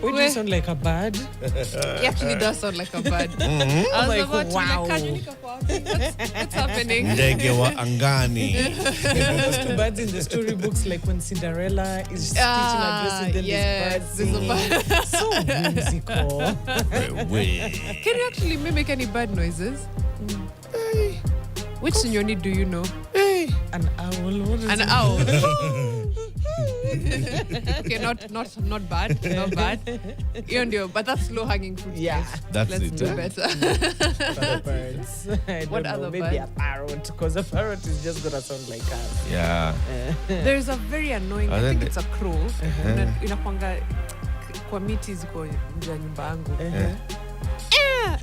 Would you sound like a bird? He actually does sound like a bird. I was about wow. to be like, what's happening? Ndege wa angani. Those two birds in the storybooks, like when Cinderella is teaching a dress and then yes, this bird so whimsical. Can you actually mimic any bird noises? Hey. Which Signori do you know? Hey. An owl. What is An it? owl. Okay, not bad. Not bad. But that's low hanging fruit. Yeah. That's Let's it. do better. Other birds. I don't What know, other maybe bird? a parrot, because a parrot is just gonna sound like us. Yeah. There's a very annoying, I think it's a crow. Inakwanga kwa miti ziko nje ya nyumba yangu.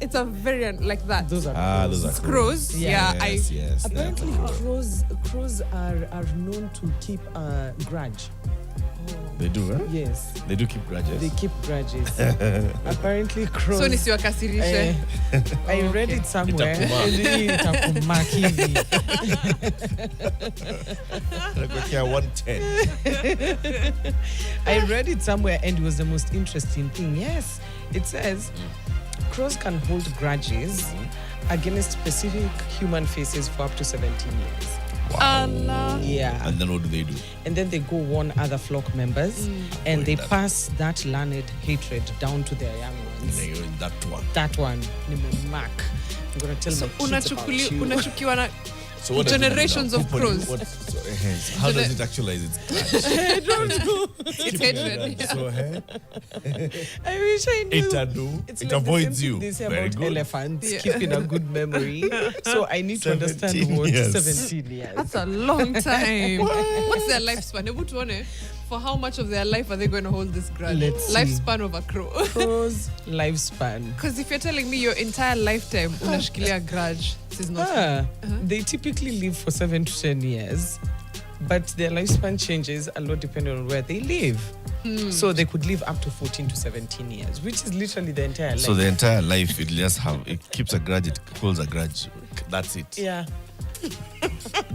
It's a very like that. Those are Those are crows. Yeah, yes. apparently crows are known to keep a grudge. They do, huh? Yes. They do keep grudges. They keep grudges. Apparently crows. So nisiwakasirishe. I read it somewhere. Itakumark. Itakumark hivi. Kaguchia 110. I read it somewhere and it was the most interesting thing. Yes, it says crows can hold grudges against specific human faces for up to 17 years. Wow. Allah. Yeah. And then what do? And then they go warn other flock members and they pass that learned hatred down to their young ones. That one. That one, Mark. I'm going to tell So my kids about you. unachukiwa na So what does it generations mean of now? crows. How does it actualize its grudge? I don't know. It's hatred. So, I wish I knew. It avoids you. They say Very about good. elephants keeping a good memory. So I need to understand 17 what years. 17 years. That's a long time. What's their lifespan? Ebu tuone, for how much of their life are they going to hold this grudge? Let's see. Lifespan of a crow. Crow's lifespan. Because if you're telling me your entire lifetime unashikilia grudge, this is not They typically live for 7 to 10 years, but their lifespan changes a lot depending on where they live. So they could live up to 14 to 17 years, which is literally the entire life. So the entire life, it keeps a grudge, it holds a grudge. That's it. Yeah.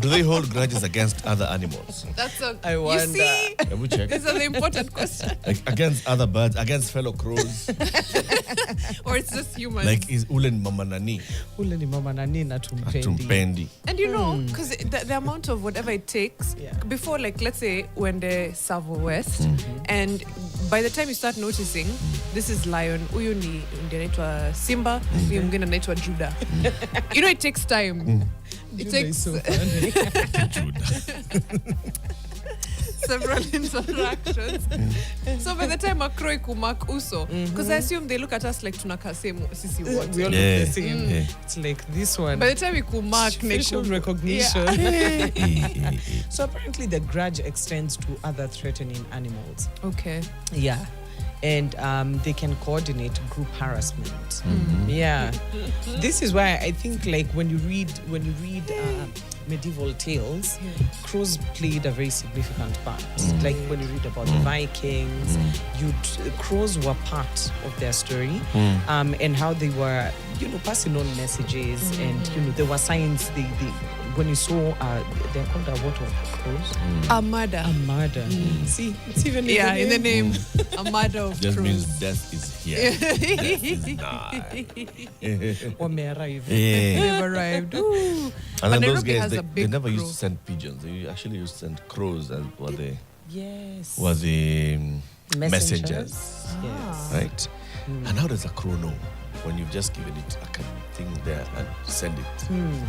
Do they hold grudges against other animals? That's a. I wonder. You see, Let me check. these are the important questions. Like against other birds, against fellow crows. Or it's just humans. Like is Ulen Mama Nani? Ule ni mama nani na tumpendi. Tumpendi. And you know, because the amount of whatever it takes, before, like, let's say when they Savo West, and by the time you start noticing, this is lion, huyu ni ndio anaitwa Simba, huyu mwingine anaitwa Judah. You know, it takes time. It takes So funny. several interactions. So by the time a crow kumak uso, because I assume they look at us like tunaka same sisi We all wote. look Yeah. the same. Yeah. It's like this one. By the time we kumak, Facial recognition. Yeah. So apparently the grudge extends to other threatening animals. Okay. Yeah. And they can coordinate group harassment. Yeah. This is why I think, like, when you read medieval tales, crows played a very significant part. Like when you read about the Vikings, crows were part of their story, and how they were, passing on messages, and there were signs. They when you saw, they're called a what of crows? A murder. A murder. See, it's even In the name. A murder of Just crows. means death is here. Death is nigh. Arrive. Yeah. They've arrived. Ooh. And then But those Nairobi guys, has they a big never used crow. to send pigeons. They actually used to send crows as were Yes. the messengers. Yes. Right? And how does a crow know when you've just given it a kind of thing there and send it?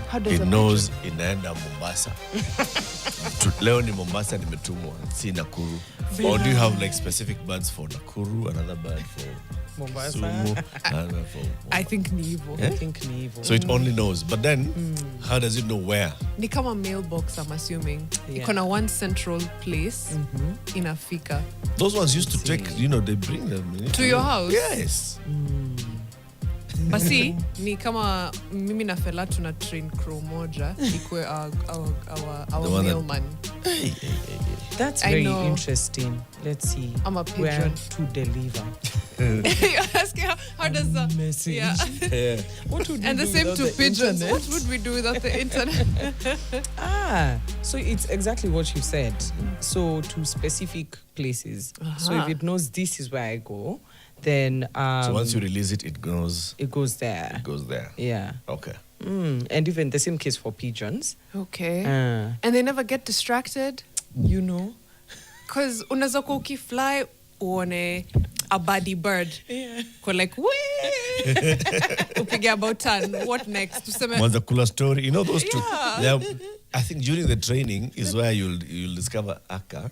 How does It a knows inaenda Mombasa. Leo ni Mombasa nimetumwa, si Nakuru. Or do you have like specific birds for Nakuru, another bird for Mombasa. Sumu, another for... I think ni hivyo. I think ni hivyo. So it only knows. But then, how does it know where? Ni kama mailbox, I'm assuming. Yeah. Iko na one central place inafika. Those ones used to take, they bring them To your house? Yes. Basi ni kama mimi na Fela tuna train crow moja ikwe our one that- mailman. That's I very know. interesting. Let's see. I'm a Where pigeon. to deliver. You're asking how does that Message. yeah. What would we And the do same without to the pigeons. internet? What would we do without the internet? So it's exactly what you said. So to specific places. So if it knows this is where I go, then So once you release it, it goes there. It goes there. Yeah. Okay. And even the same case for pigeons. Okay. Uh, And they never get distracted? you know. Because unaweza kuwa ukifly uone a buddy bird. Yeah. Kwa like, wee! Upige about turn. What next? Tuseme, Once kula story, you know those two. Yeah. I think during the training is where you'll discover aka.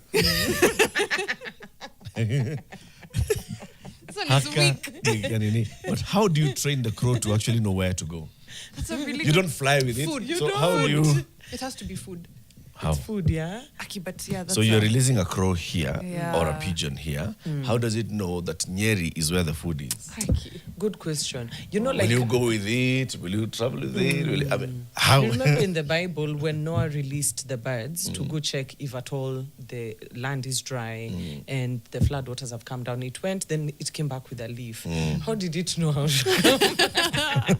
this one is weak. But how do you train the crow to actually know where to go? That's a really You good don't fly with food. it. You So don't. how do you? It has to be food. How? Food, yeah. Aki, but yeah, that's So you're releasing a crow here Yeah. or a pigeon here. How does it know that Nyeri is where the food is? Aki. Good question. You know, Will like you go with it? Will you travel with it? Will you, I mean, how? you remember in the Bible when Noah released the birds to go check if at all the land is dry and the flood waters have come down. It went, then it came back with a leaf. How did it know how to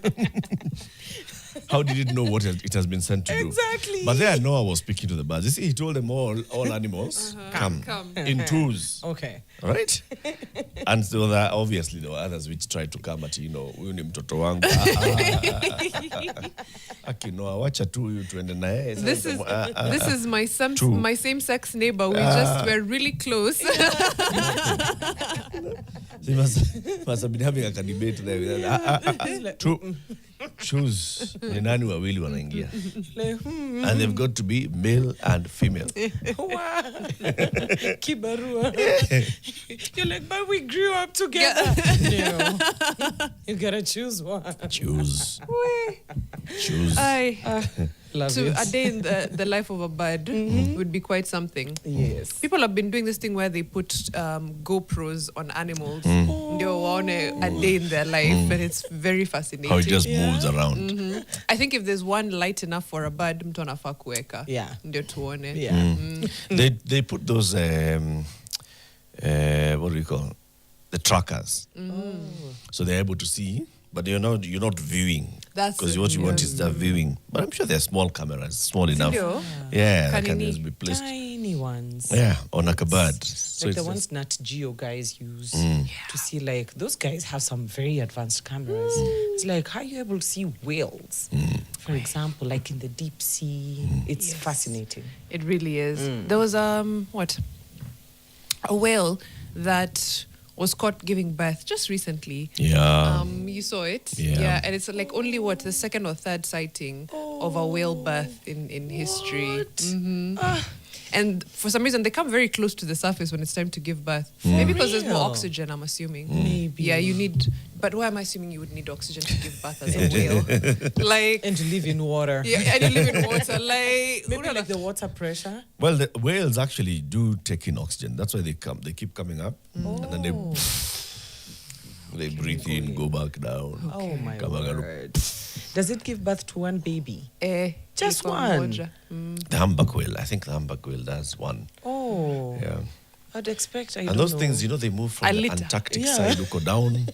How did it know what it has been sent to do? Exactly. But there Noah was speaking to the birds. You see, he told them all animals, come in twos. Okay. Right? And so there obviously were others which tried to come at, huyu ni mtoto wangu. Akinoa, wacha tu huyu tuende na yeye. This is Two. my same sex neighbor. We just were really close. He must have been having a debate there with two. Choose ni nani wawili wanaingia. Like, And they've got to be male and female. wow. Kibarua. You're like, but we grew up together. No. You gotta choose one. Choose. Choose. Love To it. a day in the life of a bird would be quite something. Yes. People have been doing this thing where they put GoPros on animals. Ndio waone a day in their life, and it's very fascinating. How it just moves around. I think if there's one light enough for a bird, mtu anafaa kuweka. Yeah. Ndio tuone. Yeah. They put those what do you call the trackers, so they're able to see, but you're not viewing. That's because what you want is the viewing. But I'm sure they're small cameras, small enough. Sindio? Yeah, that can Kanini. just be placed. Tiny ones. Yeah, on a bird. So Like the it's ones Nat Geo guys use to see, like, those guys have some very advanced cameras. It's like, how are you able to see whales, for example, like in the deep sea? It's fascinating. It really is. There was a whale that was caught giving birth just recently. Yeah. You saw it? Yeah. And it's like only the second or third sighting of a whale birth in history. And for some reason, they come very close to the surface when it's time to give birth. Maybe because there's more real? oxygen, I'm assuming. Maybe. Yeah, you need... But why am I assuming you would need oxygen to give birth as a whale? Like... And to live in water. Yeah, and you live in water. Like... Maybe like the water pressure. Well, the whales actually do take in oxygen. That's why they keep coming up, and then they breathe in, go back down. Oh my Come back and- word. Does it give birth to one baby? iko Just one? moja. The humpback whale. I think the humpback whale does one. Oh. Yeah. I'd expect, I And don't those know. things, they move from A the liter. Antarctic Yeah. side, go down.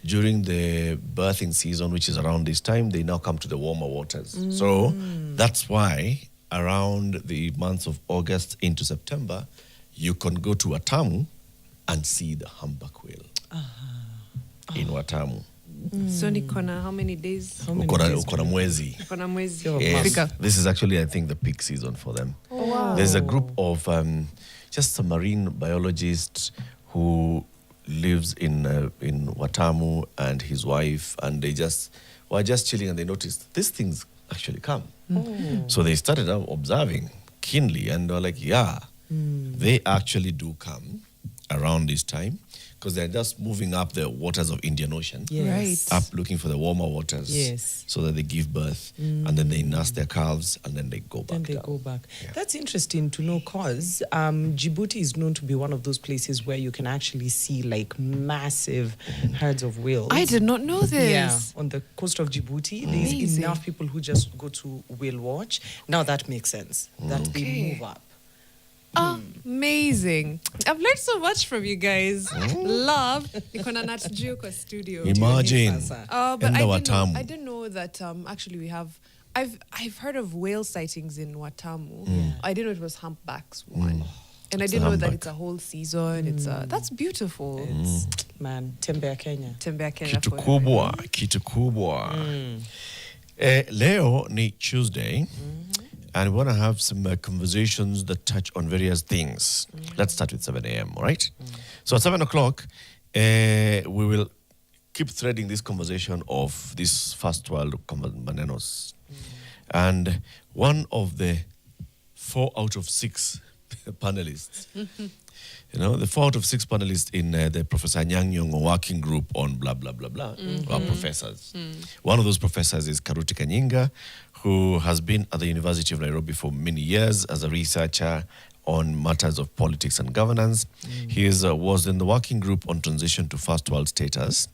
During the birthing season, which is around this time, they now come to the warmer waters. So that's why around the months of August into September, you can go to Watamu and see the humpback whale in Watamu. So niko na how many days? How many Uko na- days uko na mwezi. Niko na mwezi. Sure. Yes. Fika. This is actually, I think, the peak season for them. Oh, wow. There's a group of just some marine biologists who lives in Watamu, and his wife, and they were just chilling, and they noticed these things actually come. So they started observing keenly, and they were like, yeah, they actually do come around this time, because they're just moving up the waters of Indian Ocean. Yes. Up looking for the warmer waters. Yes. So that they give birth and then they nurse their calves and then they go back. Then they down. go back. Yeah. That's interesting to know because Djibouti is known to be one of those places where you can actually see like massive herds of whales. I did not know this. Yeah, on the coast of Djibouti, there's Amazing. enough people who just go to whale watch. Now that makes sense. That they Okay. move up. Amazing. I've learned so much from you guys. Love. Nikona Nat Juko studio. Imagine. But Enda Watamu. I didn't know that actually we have. I've heard of whale sightings in Watamu. I didn't know it was humpbacks one, and I It's didn't a know that humpback. it's a whole season. It's that's beautiful. It's, man, Tembea Kenya. Tembea Kenya Kitu forever. kubwa, kitu kubwa. Leo ni Tuesday, and we want to have some conversations that touch on various things. Let's start with 7 a.m., all right? So at 7 o'clock, we will keep threading this conversation of this first world manenos. And one of the 4 out of 6 panelists, the 4 out of 6 panelists in the Professor Nyang Nyong'o working group on blah, blah, blah, blah, are professors. One of those professors is Karuti Kanyinga, who has been at the University of Nairobi for many years as a researcher on matters of politics and governance. He was in the working group on transition to first world status.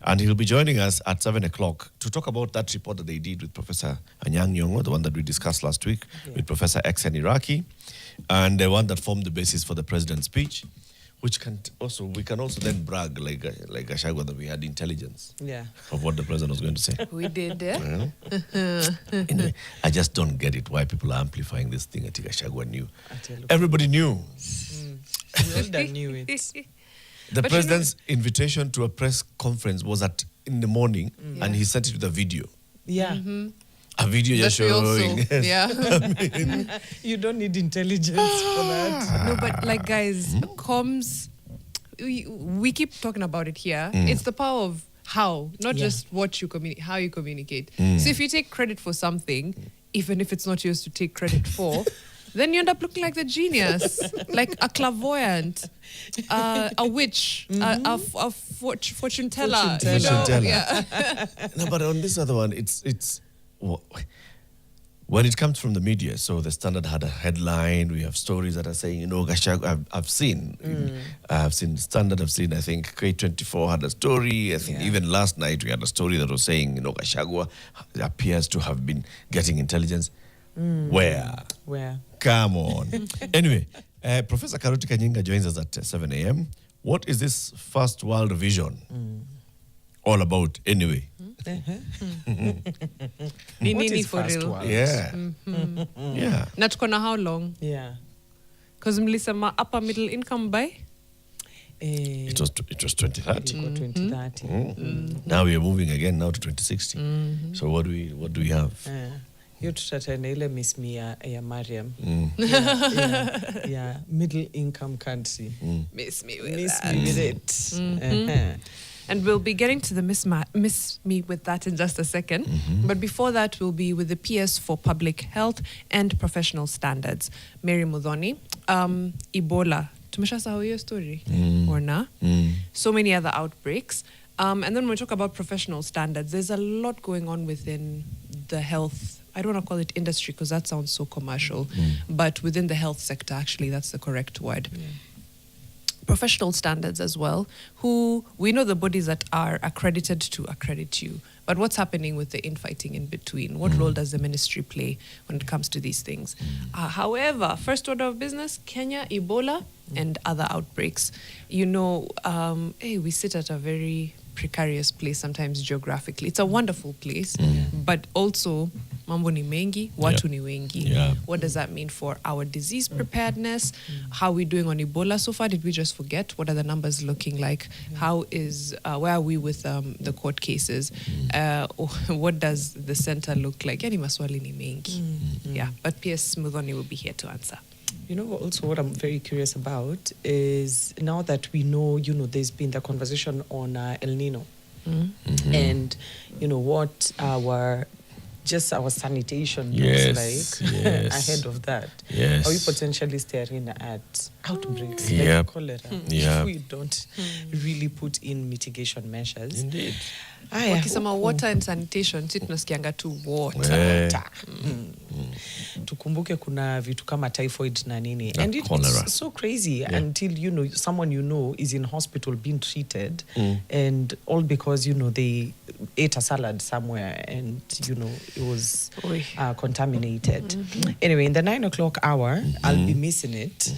And he'll be joining us at 7 o'clock to talk about that report that they did with Professor Anyang Nyong'o, the one that we discussed last week, with Professor Exen Iraqi, and the one that formed the basis for the president's speech, which we can also then brag like Gachagua that we had intelligence of what the president was going to say. We did. Anyway, I just don't get it why people are amplifying this thing that Gachagua knew. you. Everybody knew. Elda knew it. The But president's invitation to a press conference was in the morning, and he sent it with a video. Yeah. A video just That we also- showing. Yeah. You don't need intelligence for that. No, but like guys, comms. We keep talking about it here. It's the power of how, not just what you communicate, how you communicate. So if you take credit for something, even if it's not yours to take credit for, then you end up looking like the genius, like a clairvoyant, a witch, a fortune teller. Fortune You know? teller. Yeah. No, but on this other one, it's when it comes from the media. So the Standard had a headline. We have stories that are saying, Gachagua. I've seen Standard. I've seen. I think K24 had a story. I think even last night we had a story that was saying, Gachagua appears to have been getting intelligence. Where? Come on. Anyway, Professor Karuti Kanyinga joins us at 7 a.m. What is this first world vision all about anyway? Nini is for first real. world? Yeah. Yeah. Na tuko na how long? Yeah. Because mlisema upper middle income by? It was 2030. 2030. Now we are moving again now to 2060. So what do we have? Hiyo tutatana ile miss me ya Mariam. Middle income country. Miss me with Miss that. me with it. And we'll be getting to the miss me with that in just a second. But before that, we'll be with the PS for Public Health and Professional Standards. Mary Mudhoni. Ebola. Tumeshasahau hiyo story? Or na? So many other outbreaks. And then when we talk about professional standards, there's a lot going on within the health. I don't want to call it industry because that sounds so commercial. But within the health sector, actually, that's the correct word. Professional standards as well, who we know the bodies that are accredited to accredit you. But what's happening with the infighting in between? What role does the ministry play when it comes to these things? However, first order of business, Kenya, Ebola, and other outbreaks. We sit at a very precarious place sometimes geographically. It's a wonderful place, but also mambo ni mengi, watu ni wengi. What does that mean for our disease preparedness? How are we doing on Ebola so far? Did we just forget? What are the numbers looking like? Where are we with the court cases? What does the center look like? Yani maswali ni mengi. Yeah, but PS Mudhoni will be here to answer. Also what I'm very curious about is now that we know, there's been the conversation on El Nino and, what our sanitation looks like ahead of that. Yes. Are we potentially staring at outbreaks Yep. like cholera Yep. if we don't really put in mitigation measures. Indeed. Aya, Wakisema huku. water and sanitation, si tunasikianga tu water. Eh. Tukumbuke kuna vitu kama typhoid na nini. Na And cholera. it's so crazy until, you know, someone you know is in hospital being treated and all because, you know, they ate a salad somewhere and, you know, it was Oy. contaminated. Anyway, in the 9 o'clock hour, I'll be missing it.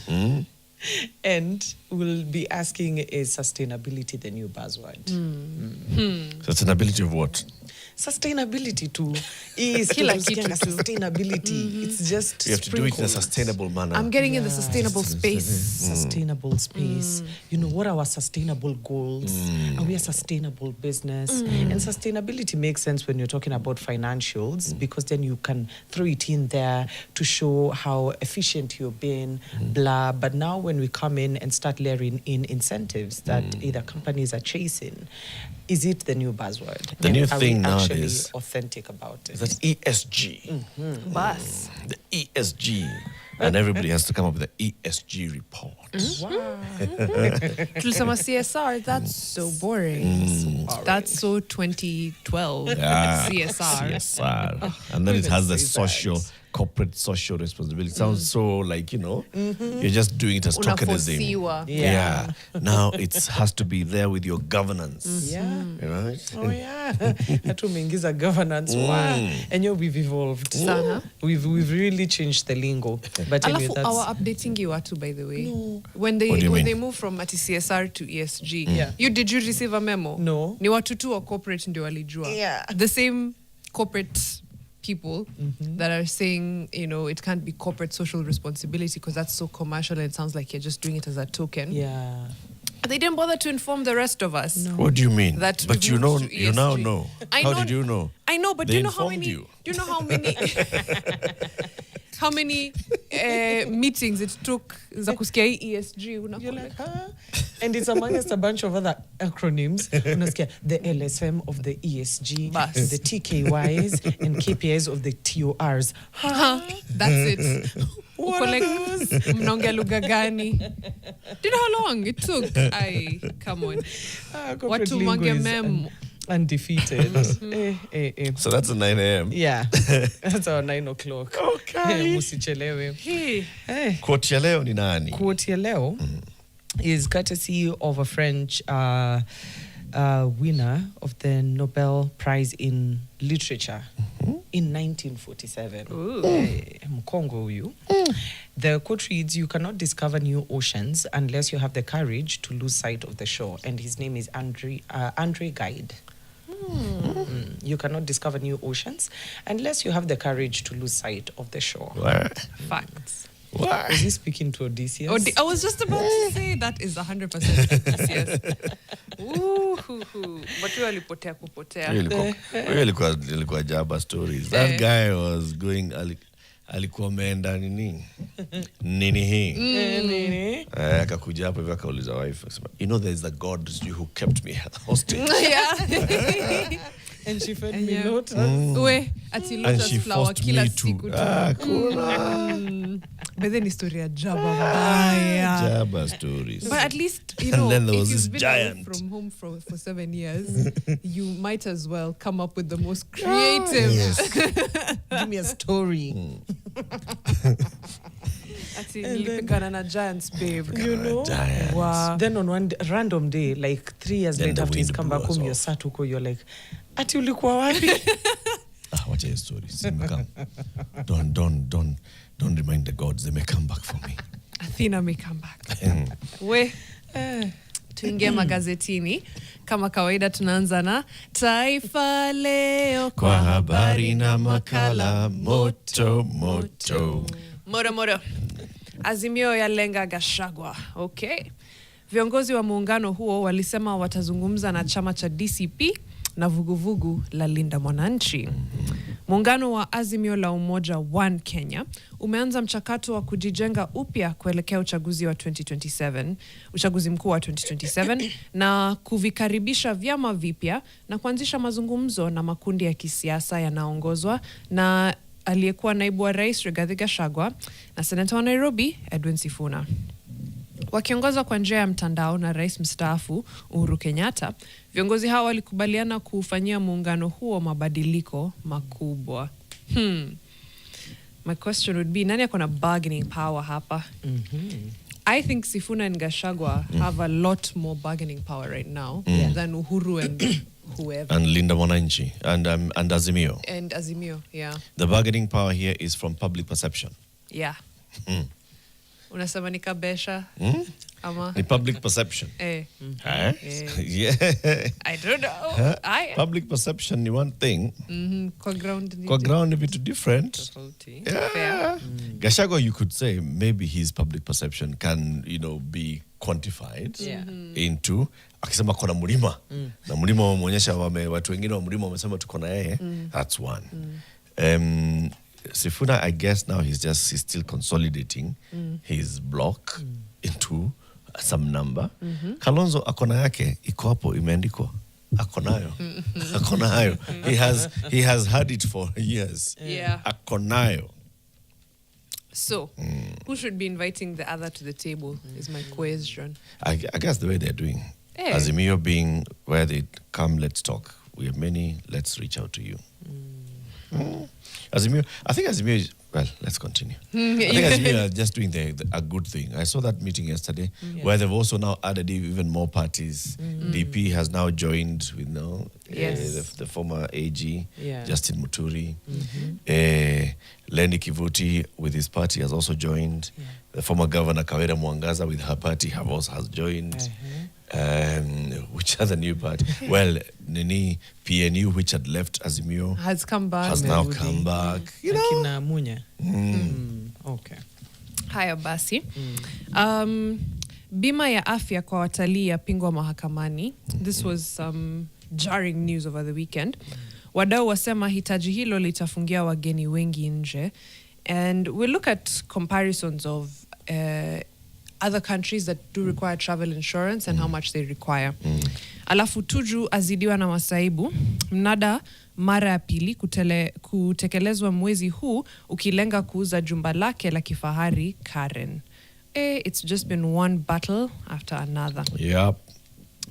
And we'll be asking, is sustainability the new buzzword? Sustainability of what? Sustainability to is Kila tusikianga kitu tu. sustainability. It's just You have to do it in a sprinkles. sustainable manner. I'm getting in the sustainable space. Sustainable space. You know, what are our sustainable goals? Are we a sustainable business? And sustainability makes sense when you're talking about financials because then you can throw it in there to show how efficient you've been, blah. But now when we come in and start layering in incentives that either companies are chasing, is it the new buzzword? The And new are thing we actually nowadays authentic about it? That's ESG. Bus. The ESG. And everybody has to come up with the ESG report. Wow. Tulisema CSR, that's so boring. That's so 2012 CSR. CSR. And then it Who has even the says social, corporate social responsibility. Sounds so like, you know, you're just doing it as tokenism. Unafosiwa. Yeah. Now it has to be there with your governance. Yeah. Right? Oh yeah. Hatu umeingiza governance. Wow. And we've evolved. Sana. We've really changed the lingo. But anyway, Alafu that's our updating you watu, by the way. No. When What do you when mean? they move from ati CSR to ESG. Yeah. Did you receive a memo? No. Ni watu tu wa corporate ndio walijua. Yeah. The same corporate people that are saying, you know, it can't be corporate social responsibility because that's so commercial and it sounds like you're just doing it as a token. yeah. They didn't bother to inform the rest of us. No. What do you mean? That But we've you know, moved to you now ESG. know. I How know- did you know? I know, but They do you know how informed many? you. Do you know how many? How many meetings it took za kusikia hii ESG? You're like, huh? And it's amongst a bunch of other acronyms. Unasikia the LSM of the ESG, Bas. the TKYs and KPIs of the TORs. Huh? That's it. What Uko are like, those? mnaongea lugha gani? Do you know how long it took? Come on. Corporate Watu lingo wange is memo. undefeated. So that's at 9 a.m. Yeah, that's our 9 o'clock. Okay. Musichelewe. Hey. Quote ya leo ni nani? Quote ya leo is courtesy of a French winner of the Nobel Prize in Literature in 1947. Mkongo huyu. The quote reads, "You cannot discover new oceans unless you have the courage to lose sight of the shore." And his name is Andre Gide. You cannot discover new oceans unless you have the courage to lose sight of the shore. What? Facts. What? Is he speaking to Odysseus? I was just about to say that is 100% yes. But huyo alipotea kupotea. Huyo ilikuwa Jaba stories. That guy was going alikuwa ameenda nini hii akakuja hapo hivyo akauliza wife akasema, you know there is a god who kept me hostage Yeah. And she fed me lotus. We ati and lotus she flower forced kila me siku to tu. kuna But then story ya Jaba mbaya. Jaba stories. But at least, you And know, then there if was you've this been away giant. from home for 7 years, you might as well come up with the most creative. Give me a story. Ati nilipigana na giants, babe. You know? Giants. Wow. Then on one random day, like 3 years Then later the after he's wind come blew back us home, you're off. sat huko, you're like, ati ulikuwa wapi? Wacha hiyo stories. Don't remind the gods, they may come back for me. Athena may come back. We tuingie magazetini. Kama kawaida tunaanza na Taifa Leo Kwa habari na makala moto. Moro. Azimio ya lenga Gachagua. Okay. Viongozi wa muungano huo walisema watazungumza na chama cha DCP na vuguvugu la Linda Mwananchi. Muungano wa Azimio la Umoja One Kenya umeanza mchakato wa kujijenga upya kuelekea uchaguzi mkuu wa 2027 na kuvikaribisha vyama vipya na kuanzisha mazungumzo na makundi ya kisiasa yanaongozwa na aliyekuwa naibu wa rais Rigathi Gachagua na seneta wa Nairobi Edwin Sifuna. Wakiongozwa kwa njia ya mtandao na rais mstaafu Uhuru Kenyatta, viongozi hao walikubaliana kufanyia muungano huo mabadiliko makubwa. My question would be, nani akona bargaining power hapa? I think Sifuna and Gachagua have a lot more bargaining power right now than Uhuru and whoever. And Linda Mwananchi and Azimio. And Azimio, yeah. The bargaining power here is from public perception. Yeah. Unasema ni kabesha? Ama? The public perception. Huh? Yeah. I don't know. Public perception ni one thing. Kwa ground Kwa ground a bit different. Yeah. Fair. Gachagua, you could say maybe his public perception can, be quantified into akisema kona mlima na mlima wameonyesha watu wengine wa mlima wamesema tuko na yeye. That's one. Sifuna, I guess now he's still consolidating his block into some number. Kalonzo akona yake iko hapo imeandikwa. Akonayo. Akonayo. He has had it for years. Yeah. Akonayo. So, who should be inviting the other to the table is my question. I guess the way they're doing. Hey. Azimio being where they come, let's talk. We have many, let's reach out to you. Azimio, I think Azimio is, well, let's continue. I think Azimio are just doing a good thing. I saw that meeting yesterday where they've also now added even more parties. DP has now joined with the former AG, Justin Muturi. Lenny Kivuti with his party has also joined. The former governor Kawera Mwangaza with her party has joined. Which other new party? Well, Nini PNU, which had left Azimio, has come back. Has now come back. Akina Munya. Okay. Haya basi. Bima ya afya kwa watalii yapingwa mahakamani. This was some jarring news over the weekend. Wadau wasema hitaji hilo litafungia wageni wengi nje. And we'll look at comparisons of other countries that do require travel insurance and how much they require. Alafu Tuju azidiwa na masaibu. Mnada mara ya pili kutekelezwa mwezi huu ukilenga kuuza jumba lake la kifahari Karen. It's just been one battle after another. Yep.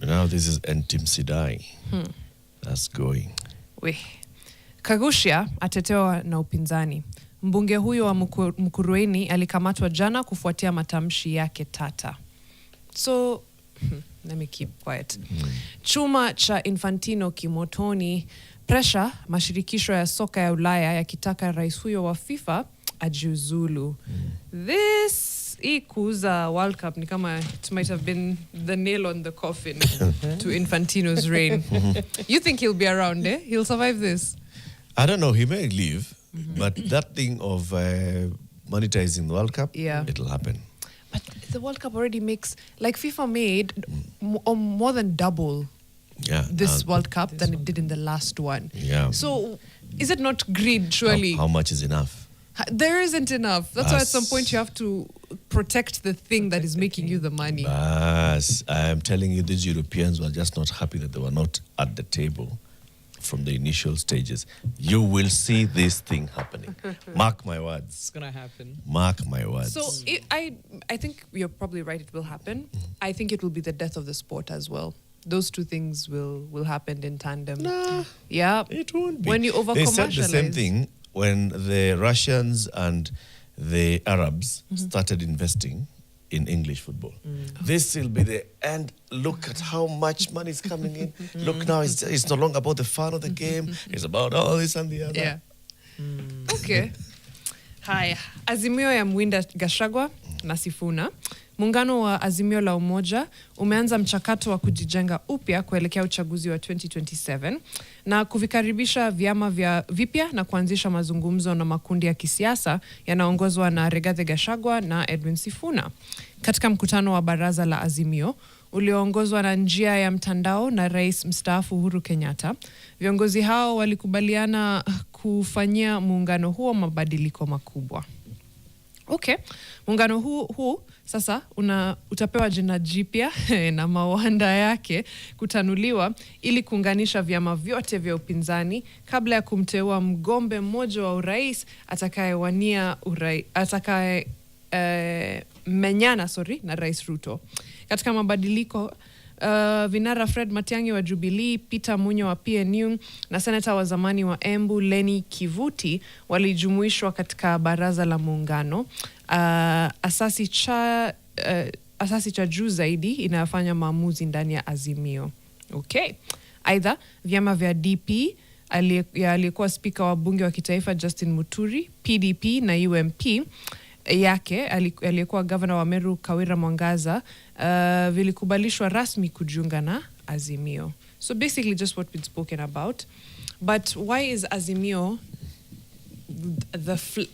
Now this is Entimsidai. That's going. Kaguchia atetewa na upinzani. Mbunge huyo wa Mukurweini alikamatwa jana kufuatia matamshi yake tata. So, let me keep quiet. Chuma cha Infantino kimotoni, pressure mashirikisho ya soka ya Ulaya yakitaka rais huyo wa FIFA ajiuzulu. This kuuza World Cup ni kama it might have been the nail on the coffin to Infantino's reign. You think he'll be around, eh? He'll survive this? I don't know. He may leave, but that thing of monetizing the World Cup, it'll happen. But the World Cup already makes, like FIFA made more than double this World Cup than it did in the last one. Yeah. So is it not greed, surely? How much is enough? There isn't enough. That's why at some point you have to protect the thing that is making you the money. I am telling you, these Europeans were just not happy that they were not at the table from the initial stages. You will see this thing happening. Mark my words. It's going to happen. Mark my words. So I think you're probably right, it will happen. I think it will be the death of the sport as well. Those two things will happen in tandem. Nah, yeah. It won't be. When you over-commercialize. They said the same thing when the Russians and the Arabs started investing in English football. This will be the end. Look at how much money is coming in. Look now, it's no longer about the fun of the game. It's about all this and the other. Yeah. Okay. Haya. Azimio ya Mwinda Gachagua na Sifuna. Muungano wa Azimio la Umoja umeanza mchakato wa kujijenga upya kuelekea uchaguzi wa 2027 na kuvikaribisha vyama vipya na kuanzisha mazungumzo na makundi ya kisiasa yanaongozwa na Rigathi Gachagua na Edwin Sifuna. Katika mkutano wa baraza la Azimio ulioongozwa na njia ya mtandao na rais mstaafu Uhuru Kenyatta, viongozi hao walikubaliana kufanyia muungano huo mabadiliko makubwa. Okay. Muungano huu sasa utapewa jina jipya na mawanda yake kutanuliwa ili kuunganisha vyama vyote vya upinzani kabla ya kumteua mgombe mmoja wa urais menyana na Rais Ruto. Katika mabadiliko vinara Fred Matiang'i wa Jubilee, Peter Munyo wa PNU na seneta wa zamani wa Embu Lenny Kivuti walijumuishwa katika baraza la muungano. Asasi cha juu zaidi inafanya maamuzi ndani ya Azimio. Okay. Aidha, vyama vya DP aliyekuwa spika wa bunge wa kitaifa Justin Muturi, PDP na UMP yake aliyekuwa governor wa Meru Kawira Mwangaza vilikubalishwa rasmi kujiunga na Azimio. So basically just what we've spoken about. But why is Azimio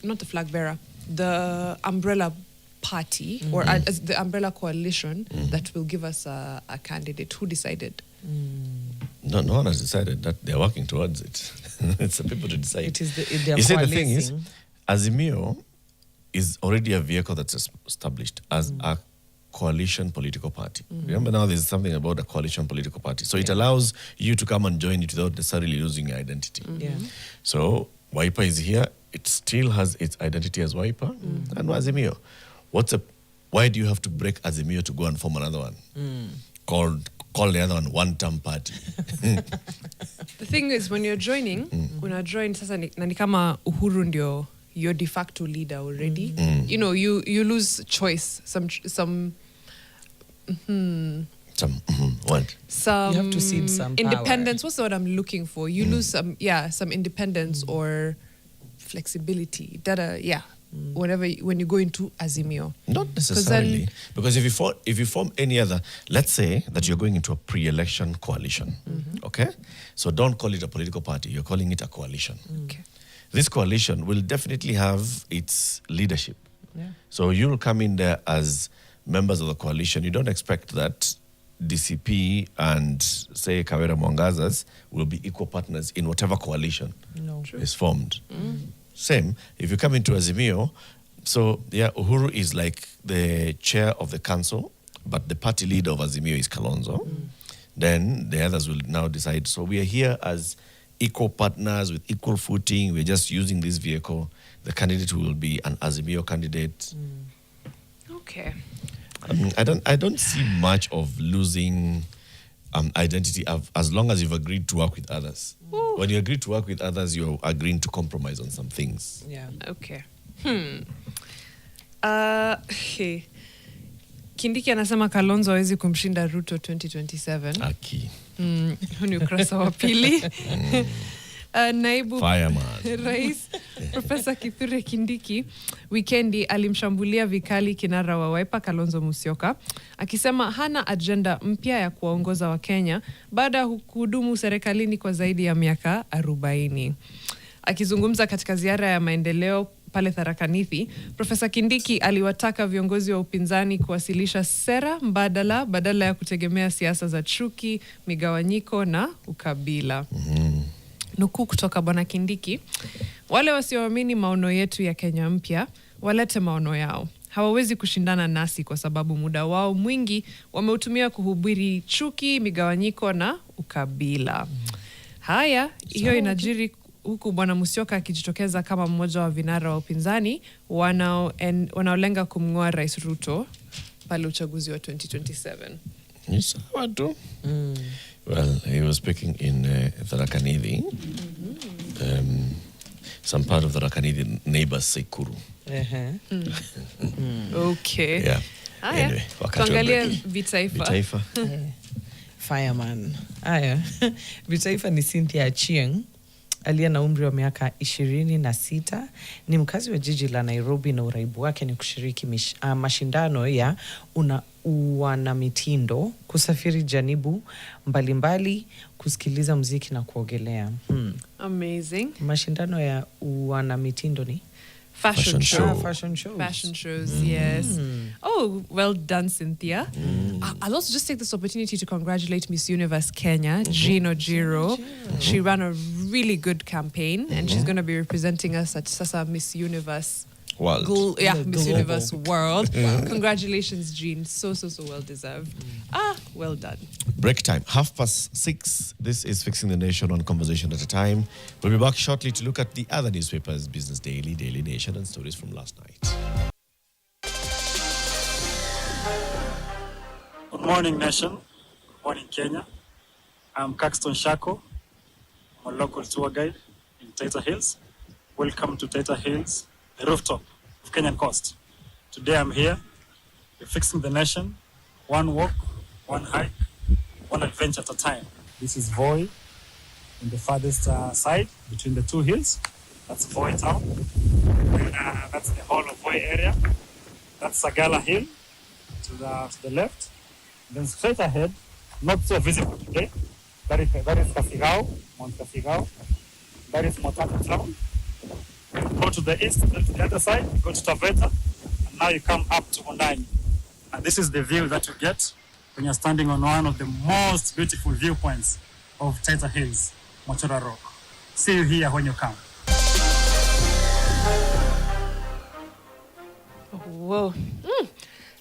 not the flag bearer, the umbrella party or the umbrella coalition that will give us a candidate? Who decided? No one has decided that. They're working towards it. It's the people to decide. It is you see, the thing is, Azimio is already a vehicle that's established as a coalition political party. Remember now there's something about a coalition political party. So it allows you to come and join it without necessarily losing your identity. So Wiper is here. It still has its identity as Wiper and Azimio. Why do you have to break Azimio to go and form another one? Call the other one term party. The thing is, when you're joining, when I join sasa ni kama Uhuru ndio your de facto leader already. You know, you lose choice. What? You have to cede some independence. power. What's the word I'm looking for? You lose some independence or flexibility. Whatever when you go into Azimio. Not necessarily, because if you form any other, let's say that you're going into a pre-election coalition, okay? So don't call it a political party. You're calling it a coalition. Okay. This coalition will definitely have its leadership. Yeah. So you'll come in there as members of the coalition. You don't expect that DCP and, say, Kawira Mwangaza's will be equal partners in whatever coalition is formed. Same, if you come into Azimio, so Uhuru is like the chair of the council, but the party leader of Azimio is Kalonzo. Then the others will now decide. So we are here as equal partners with equal footing. We're just using this vehicle. The candidate will be an Azimio candidate. Okay. I don't see much of losing identity as long as you've agreed to work with others. When you agree to work with others, you're agreeing to compromise on some things. Yeah. Okay. Kindiki anasema Kalonzo hawezi kumshinda Ruto 2027. Aki. Ni ukurasa wa pili. Naibu Fireman. Rais Profesa Kithure Kindiki wikendi alimshambulia vikali kinara wa Wiper Kalonzo Musyoka akisema hana agenda mpya ya kuwaongoza wa Kenya baada ya kuhudumu serikalini kwa zaidi ya miaka 40. Akizungumza katika ziara ya maendeleo pale Tharaka Nithi, Profesa Kindiki aliwataka viongozi wa upinzani kuwasilisha sera badala ya kutegemea siasa za chuki, migawanyiko na ukabila. Nukuu kutoka Bwana Kindiki: wale wasioamini maono yetu ya Kenya mpya walete maono yao. Hawawezi kushindana nasi kwa sababu muda wao mwingi wameutumia kuhubiri chuki, migawanyiko na ukabila. Haya, hiyo inajiri huku Bwana Musyoka akijitokeza kama mmoja wa vinara wa upinzani wanaolenga kumng'oa Rais Ruto pale uchaguzi wa 2027. Ni sawa tu. Well, he was speaking in Tharaka Nithi. Some part of Tharaka Nithi neighbors say Kuru. Okay. Yeah. Anyway, tuangalie vitaifa. Fireman. Vitaifa ni Cynthia Achieng aliye na umri wa miaka 26, ni mkazi wa jiji la Nairobi na uraibu wake ni kushiriki mashindano ya wanamitindo, kusafiri janibu mbalimbali, kusikiliza muziki na kuogelea. Amazing. Mashindano ya wanamitindo ni Fashion shows. Fashion shows, yes. Oh, well done, Cynthia. I'll also just take this opportunity to congratulate Miss Universe Kenya, Jean Ojiro. She ran a really good campaign, and she's going to be representing us at Sasa Miss Universe World. Miss Universe World. Congratulations, Jean. So well deserved. Well done. Break time, 6:30. This is Fixing the Nation on Conversation at a Time. We'll be back shortly to look at the other newspapers, Business Daily, Daily Nation, and stories from last night. morning, nation. Good morning, Kenya. I'm Caxton Shako. I'm a local tour guide in Taita Hills. Welcome to Taita Hills, the rooftop of Kenyan Coast. Today I'm here. We're fixing the nation. One walk, one hike, one adventure at a time. This is Voi in the farthest side between the two hills. That's Voi town. And, that's the whole of Voi area. That's Sagala Hill to the left. Then straight ahead, not so visible today, that is Kasigao, Mount Kasigao. That is Motatu town. Go to the east, then to the other side, go to Taveta, and now you come up to Mondani. And this is the view that you get when you're standing on one of the most beautiful viewpoints of Taita Hills, Mochora Rock. See you here when you come. Whoa.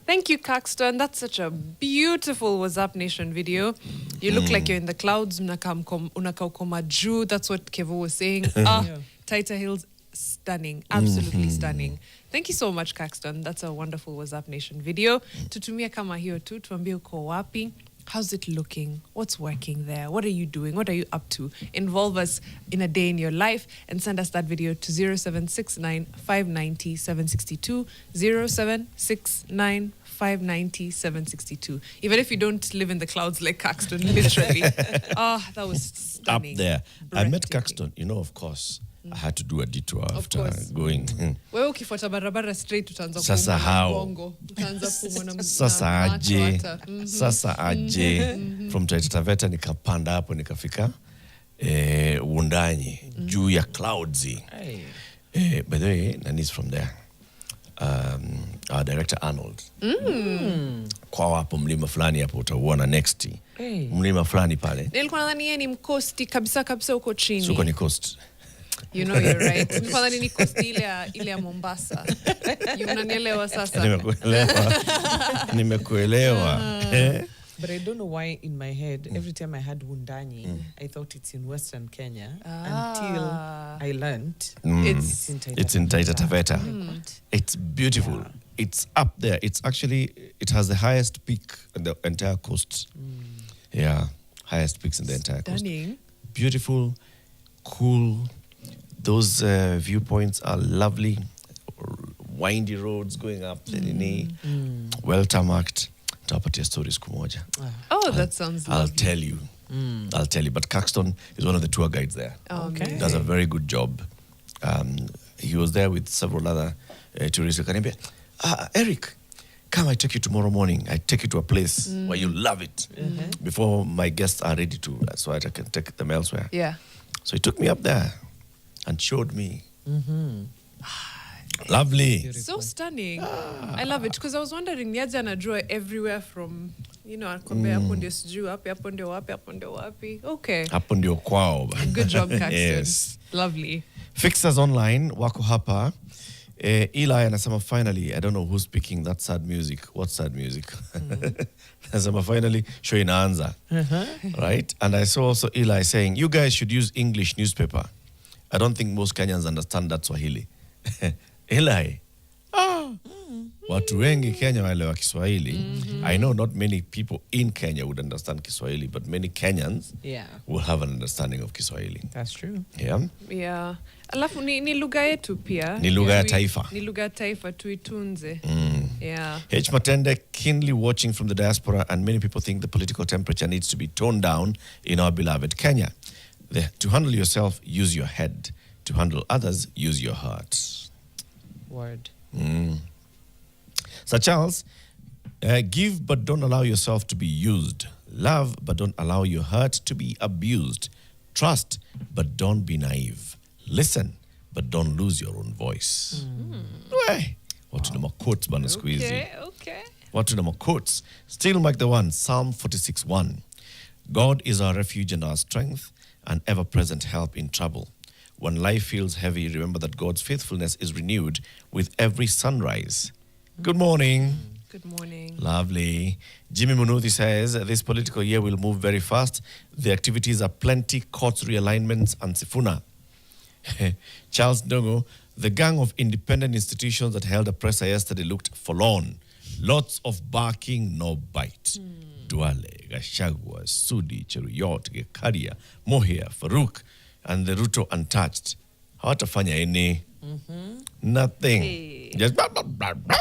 Thank you, Caxton. That's such a beautiful What's Up Nation video. You look like you're in the clouds. Unakaa uko majuu. That's what Kevo was saying. Taita Hills, stunning. Absolutely stunning. Thank you so much, Caxton. That's a wonderful What's Up Nation video. Tutumia kama hiyo tu. Tuambie uko wapi. How's it looking? What's working there? What are you doing? What are you up to? Involve us in a day in your life and send us that video to 0769 590 762. 0769 590 762. Even if you don't live in the clouds like Caxton, literally. That was stunning. Up there. I met Breathtaking. Caxton, of course. I had to do a detour after course. going. Wewe ukifuata barabara straight utaanza Sasa kuumwa na how? mgongo. Utaanza kuumwa na Sasa macho aje. hata. Sasa aje. From Taita Taveta nikapanda hapo nikafika Wundanyi juu ya clouds. By the way, Nani's from there. Our director Arnold. Kwa hapo mlima fulani hapo utauona next. Mlima fulani pale. Nilikuwa nadhani yeye ni mkosti kabisa huko chini. Suko ni coast. You know you're right. Nilikuwa nadhani ni kosti ile ya Mombasa. Unanielewa sasa? Nimekuelewa. But I don't know why in my head, every time I had Wundanyi, I thought it's in Western Kenya until I learned it's in Taita Taveta. It's beautiful. Yeah. It's up there. It has the highest peak in the entire coast. Yeah, highest peaks in the entire coast. Beautiful, cool. Those viewpoints are lovely. Windy roads going up. Well tarmacked. Tapatia stories kumoja. Oh, that sounds lovely. I'll tell you. But Caxton is one of the tour guides there. Okay. He does a very good job. He was there with several other tourists. Eric, come, I take you tomorrow morning. I take you to a place where you love it. Before my guests are ready to, so I can take them elsewhere. Yeah. So he took me up there and showed me. Lovely. Beautiful. So stunning. I love it because I was wondering niaje anajua everywhere from akwambia hapo ndio sijui wapi, hapo ndio wapi, hapo ndio wapi. Okay. Hapo ndio kwao. Good job, Caxton. Yes. Lovely. Fixers online wako hapa. Eli anasema finally, I don't know who's picking that sad music. What sad music? Anasema finally, show inaanza. Right? And I saw also Eli saying, you guys should use English newspaper. I don't think most Kenyans understand that Swahili. Eli. Watu wengi Kenya waelewa Kiswahili. I know not many people in Kenya would understand Kiswahili, but many Kenyans will have an understanding of Kiswahili. That's true. Yeah. Yeah. Alafu ni lugha yetu pia. Ni lugha ya taifa. Ni lugha ya taifa tuitunze. Yeah. H. Matende keenly watching from the diaspora, and many people think the political temperature needs to be toned down in our beloved Kenya. To handle yourself, use your head. To handle others, use your heart. Word. Sir Charles, give but don't allow yourself to be used. Love but don't allow your heart to be abused. Trust but don't be naive. Listen but don't lose your own voice. Watu na maquotes bana siku hizi. Okay. Watu na maquotes. Still make the one. Psalm 46:1. God is our refuge and our strength, an ever-present help in trouble. When life feels heavy, remember that God's faithfulness is renewed with every sunrise. Good morning. Good morning. Lovely. Jimmy Munuthi says, this political year will move very fast. The activities are plenty, courts, realignments, and Sifuna. Charles Ndongo, the gang of independent institutions that held a presser yesterday looked forlorn. lots of barking, no bite. Duale, Gachagua, Sudi, Cheruyot, Gekaria, Mohia, Farouk, and the Ruto untouched. Hawatafanya any. Nothing. Hey. Just blah, blah, blah, blah.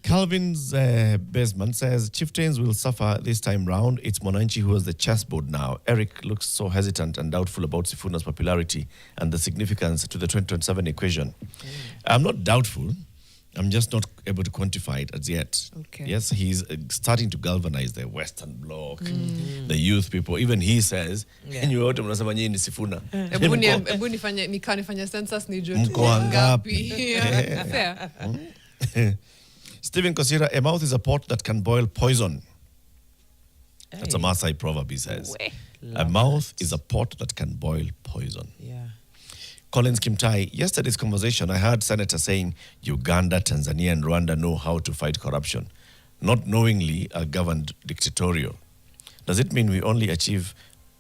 Calvin's basement says chieftains will suffer this time round. It's Monanchi who has the chessboard now. Eric looks so hesitant and doubtful about Sifuna's popularity and the significance to the 2027 equation. I'm not doubtful. I'm just not able to quantify it as yet. Okay. Yes, he's starting to galvanize the Western Bloc, the youth people. Even he says, "Enyi wote mnasema nyinyi ni Sifuna." Ebu nifanye census nijue Mko tuko wangapi? ngapi. Yeah. Fair. Stephen Kosira, a mouth is a pot that can boil poison. That's a Hey. Maasai proverb, he says. Way. A mouth is a pot that can boil poison. Yeah. Collins Kimtai, yesterday's conversation, I heard Senator saying Uganda, Tanzania, and Rwanda know how to fight corruption. Not knowingly are governed dictatorial. Does it mean we only achieve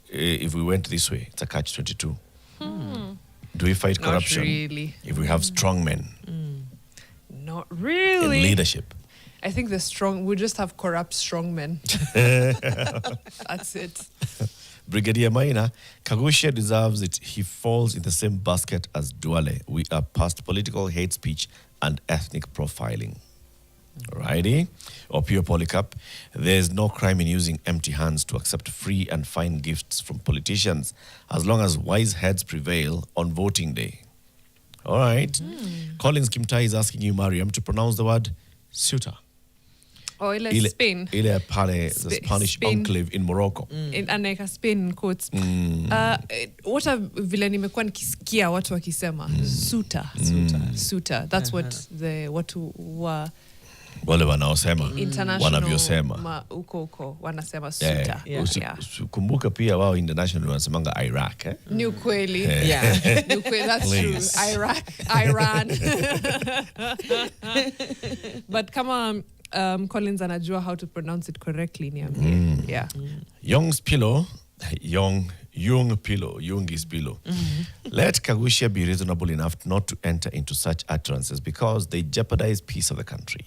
if we went this way? It's a catch-22. Do we fight Not corruption really. if we have strong men Not in really. leadership? I think we just have corrupt strong men. That's it. Brigadier Maina, Kaguchia deserves it. He falls in the same basket as Duale. We are past political hate speech and ethnic profiling. Alrighty. Or Pure Polycarp, there's no crime in using empty hands to accept free and fine gifts from politicians as long as wise heads prevail on voting day. All right. Collins Kimtai is asking you, Mariam, to pronounce the word suitor. Oh, ile Spain. Ile pale, the Spanish Spain. enclave in Morocco. Anaeka Spain in quotes. What vile nimekuwa nikisikia watu wakisema suitor. That's what the watu wa Wale wanaosema international uko wanasema suitor. Kumbuka pia wao international wanasemanga Iraq, eh? Ni ukweli. Yeah. Ni ukweli, that's Please. true. Iran. But kama Collins anajua how to pronounce it correctly niambie. Yeah. Young's pillow, Young is pillow. Let Kaguchia be reasonable enough not to enter into such utterances because they jeopardize peace of the country.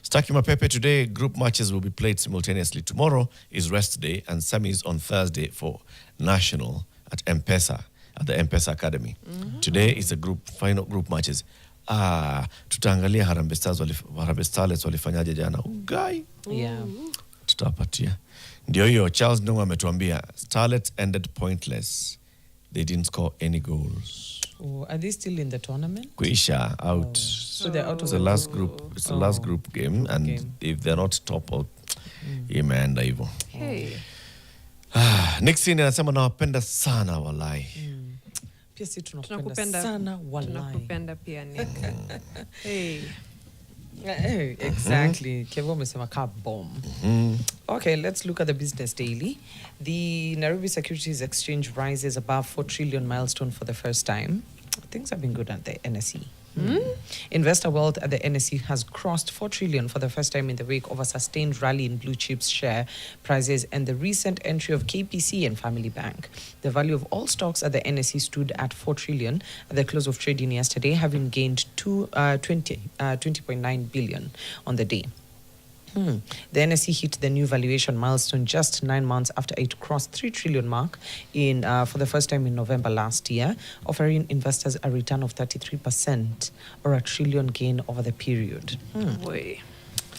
Staki Mapepe, today group matches will be played simultaneously. Tomorrow is rest day and semis on Thursday for national at M-Pesa, at the M-Pesa Academy. Today is the final group matches. Tutaangalia Harambee Starlets walifanyaje jana. Ugai. Yeah. Tutapatia. Ndio hiyo Charles Ndungu ametuambia Starlets ended pointless. They didn't score any goals. Oh, are they still in the tournament? Kuisha out. So they're out of It's the last group. It's the last group game, and if they're not top out, imeenda hivyo. Hey. Nixon anasema nawapenda sana walai. Pia si tunakupenda sana walai. Tunakupenda pia Nick. Hey. Exactly. Kevo amesema car bomb. Okay, let's look at the business daily. The Nairobi Securities Exchange rises above 4 trillion milestone for the first time. Things have been good at the NSE. Investor wealth at the NSE has crossed 4 trillion for the first time in the wake of a sustained rally in blue chips share prices and the recent entry of KPC and Family Bank. The value of all stocks at the NSE stood at 4 trillion at the close of trading yesterday, having gained 20.9 billion on the day. The NSE hit the new valuation milestone just 9 months after it crossed 3 trillion mark for the first time in November last year, offering investors a return of 33% or a trillion gain over the period. Boy.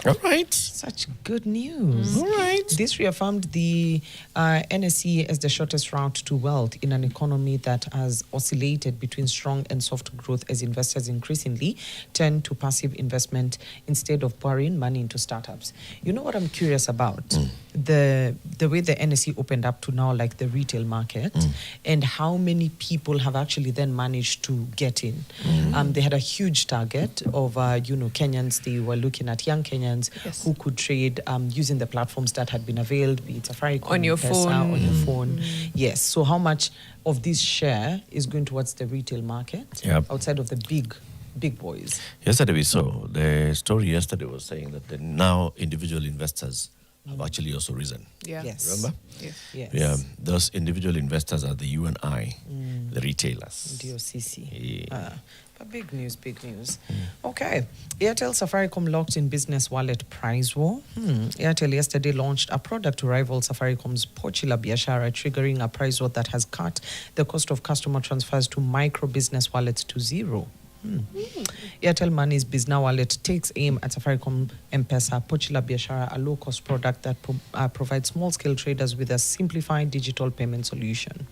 All right. Such good news. All right. This reaffirmed the NSE as the shortest route to wealth in an economy that has oscillated between strong and soft growth as investors increasingly turn to passive investment instead of pouring money into startups. You know what I'm curious about? The way the NSE opened up to now, like the retail market, and how many people have actually then managed to get in. They had a huge target of, Kenyans. They were looking at young Kenyans who could trade using the platforms that had been availed, be it Safaricom, On your M-Pesa, phone. on your phone. Yes. So how much of this share is going towards the retail market outside of the big boys? Yesterday we saw the story. Yesterday was saying that now individual investors have actually also risen. Yeah. Yes. Remember? Yes. Yes. Yeah, those individual investors are the you and I, the retailers. DOCC. Yeah. But big news, big news. Okay. Airtel Safaricom locked in business wallet price war. Airtel yesterday launched a product to rival Safaricom's Pochi la Biashara, triggering a price war that has cut the cost of customer transfers to micro business wallets to zero. Airtel Money's Bizna wallet takes aim at Safaricom M-Pesa Pochi la Biashara, a low-cost product that provides small-scale traders with a simplified digital payment solution.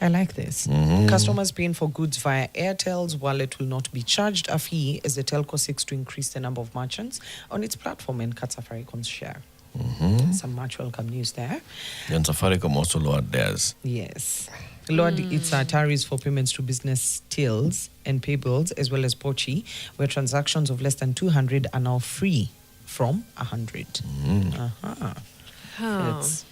I like this. Customers paying for goods via Airtel's wallet will not be charged a fee as the telco seeks to increase the number of merchants on its platform and cut Safaricom's share. Some much welcome news there. And Safaricom also lowered theirs. Yes. Lowered its tariffs for payments to business tills and pay bills, as well as Pochi, where transactions of less than 200 are now free from 100. It's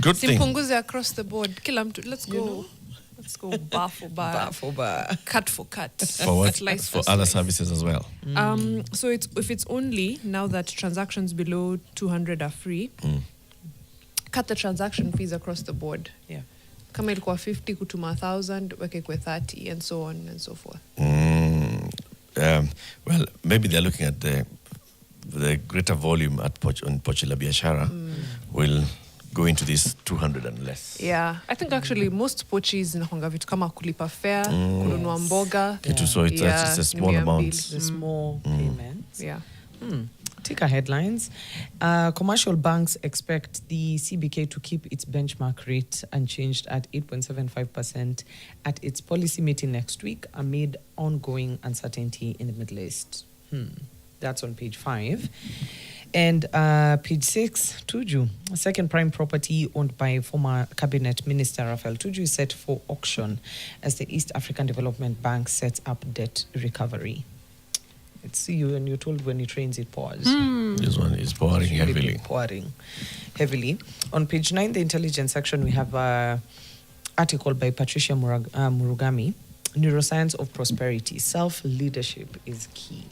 Good thing. Simpunguze across the board. Kila mtu, let's go. Let's go bar for bar. bar for bar. Cut for cut. For what? Slice For for other slice. services as well. So if it's only now that transactions below 200 are free, cut the transaction fees across the board. Yeah. Kama ilikuwa 50 kutuma 1,000, weke kwa 30 and so on and so forth. Well, maybe they're looking at the greater volume at on Pochi la Biashara will go into this 200 and less. Yeah, I think actually most pochis inakwanga vitu kama kulipa fare, kununua mboga. So it's a small amount. The small payments. Yeah. Ticker headlines. Commercial banks expect the CBK to keep its benchmark rate unchanged at 8.75% at its policy meeting next week amid ongoing uncertainty in the Middle East. That's on page 5. And page 6, Tuju, a second prime property owned by former cabinet minister Rafael Tuju is set for auction as the East African Development Bank sets up debt recovery. It's you and you're told when it rains, it pours. This one is pouring It's really heavily. been pouring heavily. On page 9, the intelligence section, we have an article by Patricia Murugami, Neuroscience of Prosperity. Self-leadership is key.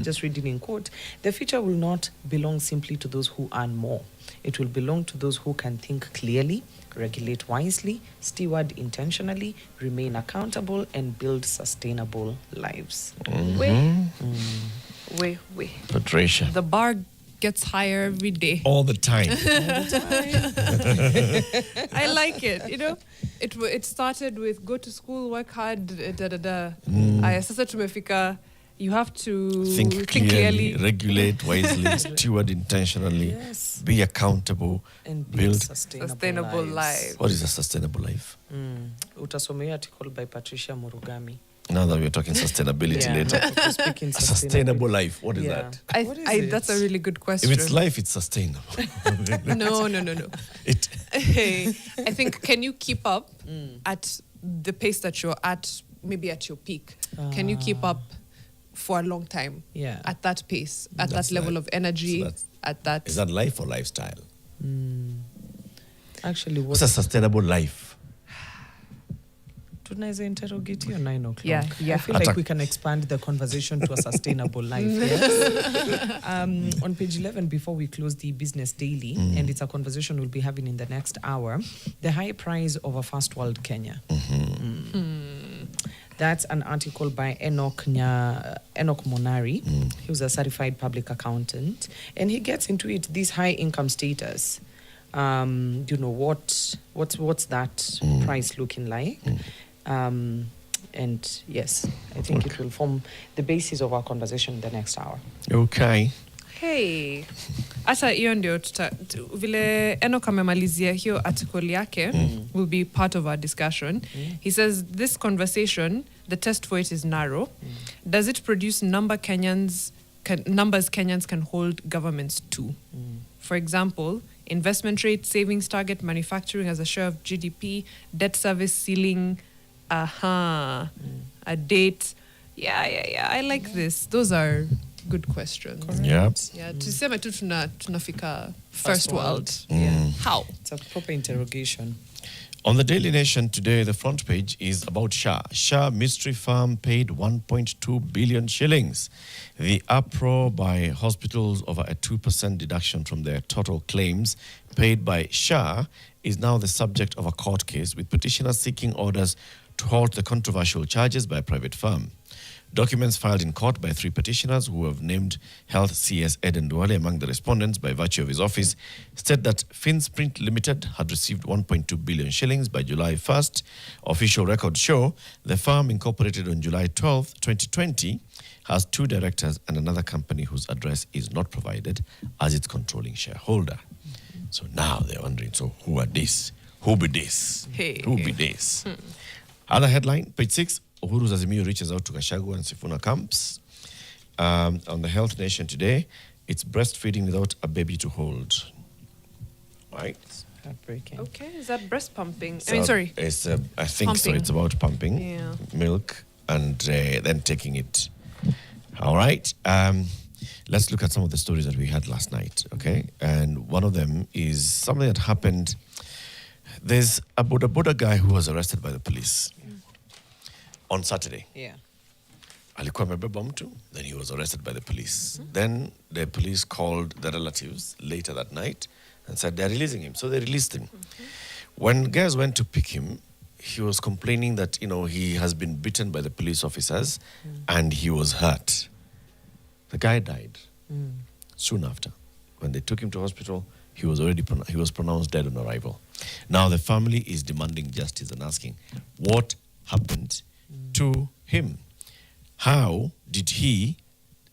Just reading in quote, the future will not belong simply to those who earn more. It will belong to those who can think clearly, regulate wisely, steward intentionally, remain accountable, and build sustainable lives. Wait. Patricia. The bar gets higher every day. All the time. I like it. You know, it started with go to school, work hard, Aya, sasa tumefika. You have to Think clearly, regulate wisely, steward intentionally, be accountable, And build. sustainable lives. What is a sustainable life? Utasomea article by Patricia Murugami. Now that we're talking sustainability later. To speak in A sustainable life. What is that? What is That's a it? really good question. If it's life, it's sustainable. No. It. I think, can you keep up at the pace that you're at, maybe at your peak? Can you keep up for a long time? Yeah. At that pace, at That's that level life. of energy, So that's- at that. Is that life or lifestyle? Actually, What's a sustainable life? tunaweza interrogate you 9 o'clock. Yeah. I feel like we can expand the conversation to a sustainable life. Yes. On page 11, before we close the business daily, and it's a conversation we'll be having in the next hour, the high price of a first world Kenya. That's an article by Enoch Monari. He was a certified public accountant, and he gets into it. This high income status. What's that price looking like? And yes, I think it will form the basis of our conversation in the next hour. Okay. Hey, hata hiyo ndio vile Enoch amemalizia hiyo article yake will be part of our discussion. He says this conversation, the test for it is narrow. Does it produce numbers Kenyans can hold governments to? For example, investment rate, savings target, manufacturing as a share of GDP, debt service ceiling, a date. Yeah, I like this. Those are good questions. Yep. Yeah, tuseme tu tunafika first world. Yeah. How? It's a proper interrogation. On the Daily Nation today, the front page is about Shah. Shah mystery firm paid 1.2 billion shillings. The uproar by hospitals over a 2% deduction from their total claims paid by Shah is now the subject of a court case, with petitioners seeking orders to halt the controversial charges by a private firm. Documents filed in court by 3 petitioners who have named Health CS Eden Duale among the respondents by virtue of his office state that Finsprint Limited had received 1.2 billion shillings by July 1st. Official records show the firm, incorporated on July 12, 2020, has 2 directors and another company whose address is not provided as its controlling shareholder. So now they're wondering, so who are this? Who be this? Hey. Who be this? Other headline, page 6. Uhuru's Azimio reaches out to Gachagua and Sifuna camps. On the Health Nation today, it's breastfeeding without a baby to hold. Right? Heartbreaking. Okay, is that breast pumping? So I mean, sorry. It's, I think so. Pumping. It's about pumping Yeah. milk and then taking it. All right. Let's look at some of the stories that we had last night, okay? And one of them is something that happened. There's a Boda guy who was arrested by the police on Saturday. Yeah. Alikuwa amebeba mtu, then he was arrested by the police. Then the police called the relatives later that night and said they're releasing him. So they released him. When guys went to pick him, he was complaining that, he has been beaten by the police officers and he was hurt. The guy died soon after. When they took him to hospital, he was pronounced dead on arrival. Now the family is demanding justice and asking, what happened to him? How did he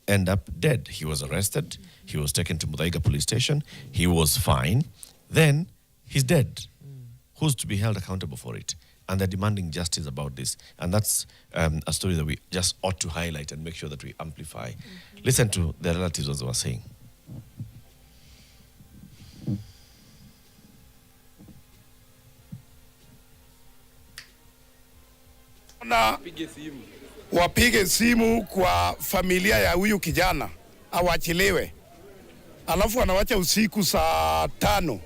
end up dead? He was arrested. He was taken to Muthaiga police station. He was fine. Then he's dead. Who's to be held accountable for it? And they're demanding justice about this. And that's a story that we just ought to highlight and make sure that we amplify. Listen to the relatives as they were saying. Na wapige simu kwa familia ya huyu kijana awachiliwe, alafu anawacha usiku saa 5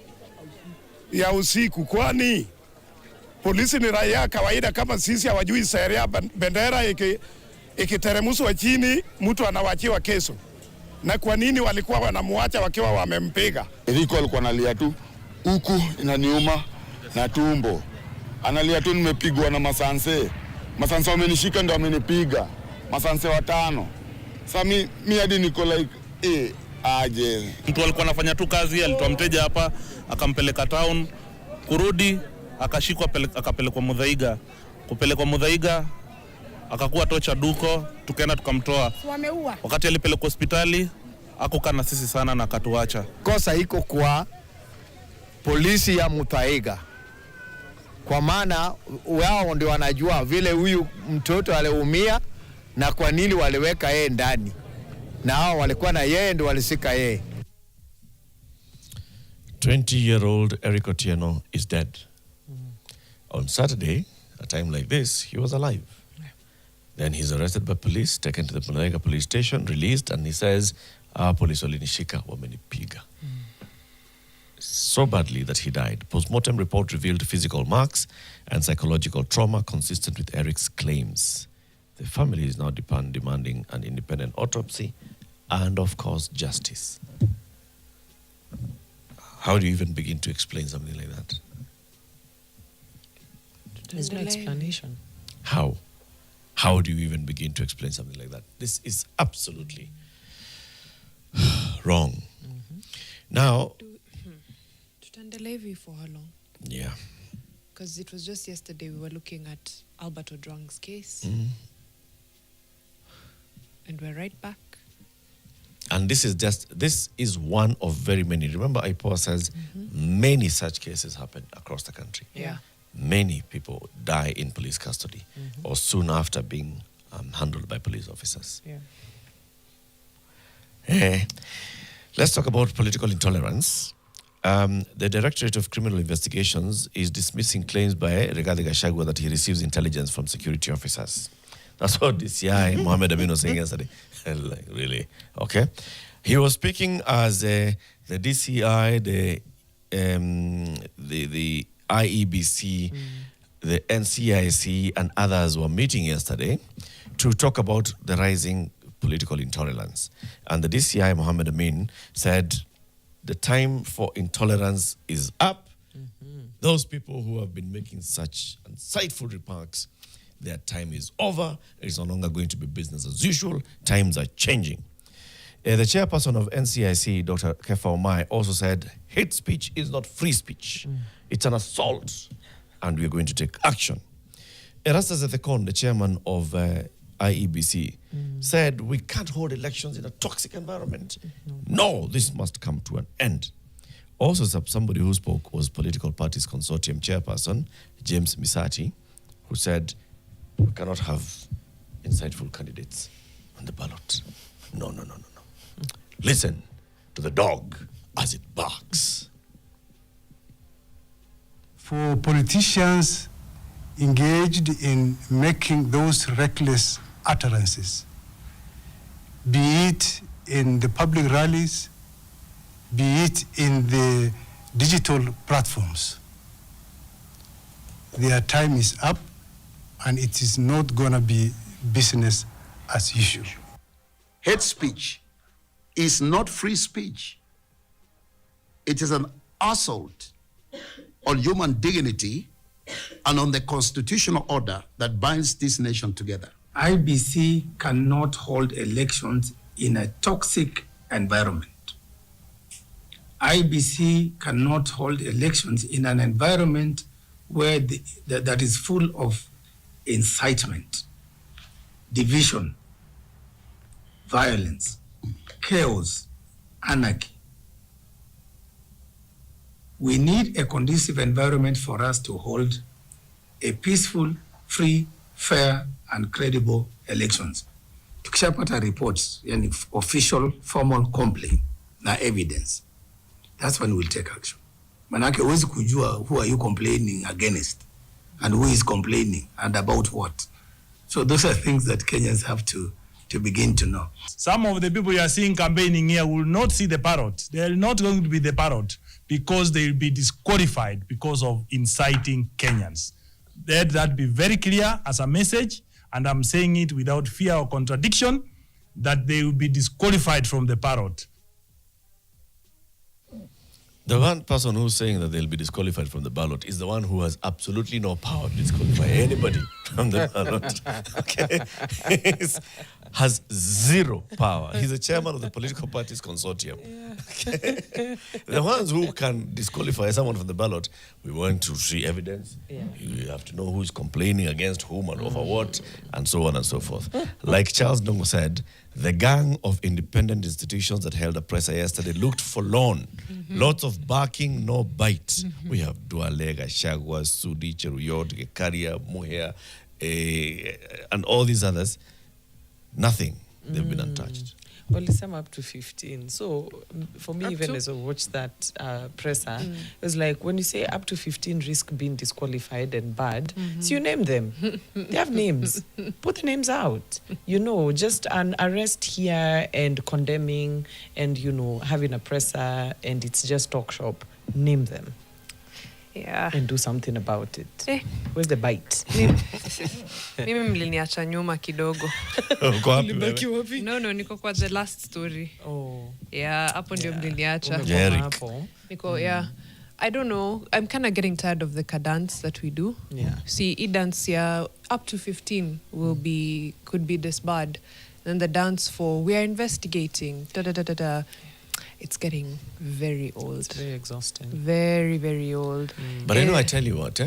ya usiku. Kwani polisi ni raia kawaida kama sisi? Hawajui sheria? Bendera ikiteremuswa chini mtu anawachiwa kesho. Na kwa nini walikuwa wanamuacha wakiwa wamempiga? Eriko alikuwa analia tu, huku inaniuma na tumbo, analia tu, nimepigwa na masanse wamenishika, ndo wamenipiga masanse 5. Sasa mi hadi niko like aje. Mtu alikuwa anafanya tu kazi, alitoa mteja hapa, akampeleka town, kurudi akashikwa, akapelekwa Muthaiga. Kupelekwa Muthaiga akakuwa tocha duko, tukaenda tukamtoa. Wakati alipelekwa hospitali akukaa na sisi sana na akatuacha. Kosa iko kwa polisi ya Muthaiga, kwa maana wao ndio wanajua vile huyu mtoto aliumia na kwa nini waliweka yeye ndani, na hao walikuwa na yeye ndio walisika yeye. 20-year-old Eric Otieno is dead. On Saturday, a time like this, he was alive. Then he's arrested by police, taken to the Muthaiga police station, released, and he says, police walinishika, wamenipiga. So badly that he died. Postmortem report revealed physical marks and psychological trauma consistent with Eric's claims. The family is now demanding an independent autopsy and, of course, justice. How do you even begin to explain something like that? There's no explanation. How? How do you even begin to explain something like that? This is absolutely wrong. Now, Levy for how long? yeah. Because it was just yesterday we were looking at Albert Ojwang's case. And we're right back. And this is one of very many. Remember, IPOA says many such cases happen across the country. Yeah. Many people die in police custody or soon after being handled by police officers. Yeah. Let's talk about political intolerance. The Directorate of Criminal Investigations is dismissing claims by Rigathi Gachagua that he receives intelligence from security officers. That's what DCI Mohamed Amin was saying yesterday. Like, really? Okay. He was speaking as the DCI, the IEBC, the NCIC, and others were meeting yesterday to talk about the rising political intolerance. And the DCI, Mohammed Amin, said the time for intolerance is up. Those people who have been making such insightful remarks, their time is over. It's no longer going to be business as usual. Times are changing. The chairperson of NCIC, Dr. Kefa Omai, also said hate speech is not free speech. It's an assault, and we're going to take action. Erastus Ethekon, the chairman of IEBC, said we can't hold elections in a toxic environment. No, this must come to an end. Also, somebody who spoke was Political Parties Consortium chairperson, James Misati, who said we cannot have insightful candidates on the ballot. No. Listen to the dog as it barks. For politicians engaged in making those reckless utterances, be it in the public rallies, be it in the digital platforms, their time is up, and it is not going to be business as usual. Hate speech is not free speech. It is an assault on human dignity and on the constitutional order that binds this nation together. IBC cannot hold elections in a toxic environment. IBC cannot hold elections in an environment where that is full of incitement, division, violence, chaos, anarchy. We need a conducive environment for us to hold a peaceful, free, fair, and credible elections. Tukishapata reports, yani official, formal complaint na evidence, that's when we'll take action. Manake huwezi kujua who are you complaining against and who is complaining and about what. So those are things that Kenyans have to begin to know. Some of the people you are seeing campaigning here will not see the parrot. They are not going to be the parrot because they will be disqualified because of inciting Kenyans. Let that be very clear as a message, and I'm saying it without fear or contradiction, that they will be disqualified from the parrot. The one person who's saying that they'll be disqualified from the ballot is the one who has absolutely no power to disqualify anybody from the ballot. Okay? Has zero power. He's the chairman of the Political Parties Consortium. Okay? The ones who can disqualify someone from the ballot, we want to see evidence. You have to know who's complaining against whom and over what, and so on and so forth. Like Charles Ndongo said, the gang of independent institutions that held a presser yesterday looked forlorn. Lots of barking, no bite. We have Dualega, Shagwa, Sudi, Cheruyot, Gekaria, Muhea, and all these others. Nothing. They've been untouched. Well, it's up to 15. So for me, Up even to? as I watched that presser, it was like when you say up to 15 risk being disqualified and bad, so you name them. They have names. Put the names out. Just an arrest here and condemning and, having a presser and it's just talk shop. Name them. Yeah. And do something about it. Where's the bite? Mimi mliniacha nyuma kidogo. Ulibaki wapi? No, niko kwa the last story. Oh. Yeah, hapo ndio mliniacha. Jerick. I don't know. I'm kind of getting tired of the cadence that we do. Yeah. See, dance up to 15 could be disbarred. Then the dance for we are investigating. It's getting very old. It's very exhausting. Very, very old. But I tell you what,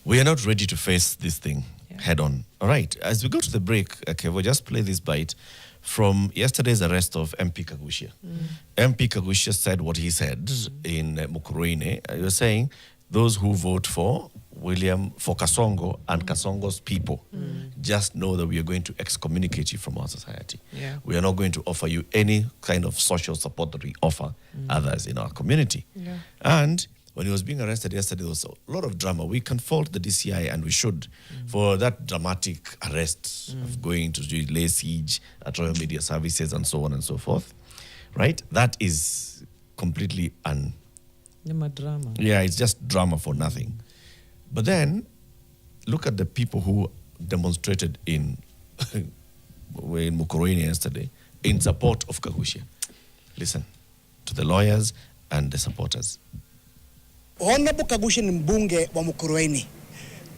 we are not ready to face this thing head on. All right, as we go to the break, we'll just play this bite from yesterday's arrest of MP Kaguchia. MP Kaguchia said what he said in Mukurweini. He was saying those who vote for Kasongo and Kasongo's people, just know that we are going to excommunicate you from our society. Yeah. We are not going to offer you any kind of social support that we offer others in our community. Yeah. And when he was being arrested yesterday, there was a lot of drama. We can fault the DCI, and we should, for that dramatic arrest of going to lay siege at Royal Media Services and so on and so forth. Right? That is completely Drama. yeah, it's just drama for nothing. But then, look at the people who demonstrated in Mukurweini yesterday in support of Kaguchia. Listen to the lawyers and the supporters. Honorable Kaguchia ni mbunge wa Mukurweini.